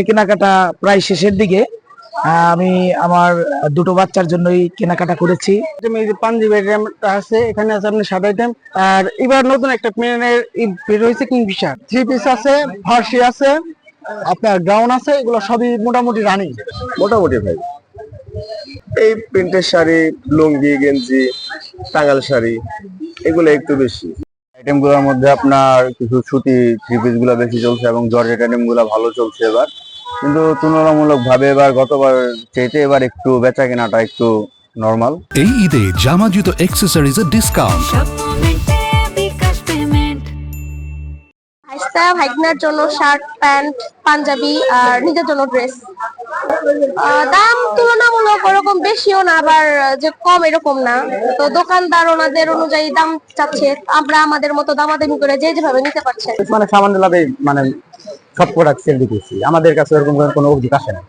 কেনাকাটা প্রায় শেষের দিকে। আমি আমার দুটো বাচ্চার জন্যই কেনাকাটা করেছি। পাঞ্জাবি আইটেমটা আছে, এখানে আছে আপনার শার্ট আইটেম। আর এবার নতুন একটা প্লেনের বের হয়েছে কিংফিশার, 3 পিস আছে, ফার্সি আছে, আপনার গাউন আছে, এগুলো সবই মোটামুটি রানিং। মোটামুটি ভাই এই প্রিন্টের শাড়ি, লুঙ্গি, গেঞ্জি, টাঙ্গাল শাড়ি এগুলো একটু বেশি। আইটেম গুলোর মধ্যে আপনার কিছু সুতি থ্রি পিস গুলা বেশি চলছে এবং জর্জেট আইটেম গুলা ভালো চলছে এবার, কিন্তু তুলনামূলক ভাবে এবার গতবার চাইতে এবার একটু বেচা কেনাটা একটু নরমাল। এই ঈদে জামা জুতো অ্যাক্সেসরিজ এর ডিসকাউন্ট। ভাইগনার জন্য শার্ট, প্যান্ট, পাঞ্জাবি আর নিজের জন্য ড্রেস। দাম তুলনামূলক ওরকম বেশিও না, আবার যে কম এরকম না। তো দোকানদার ওনাদের অনুযায়ী দাম চাচ্ছে, আমরা আমাদের মতো দামাদামি করে যে যেভাবে নিতে পারছে। মানে সামান্য লাভে মানে সব প্রোডাক্ট সেল দিতেছি, আমাদের কাছে এরকম কোনো অভিযোগ আসে না।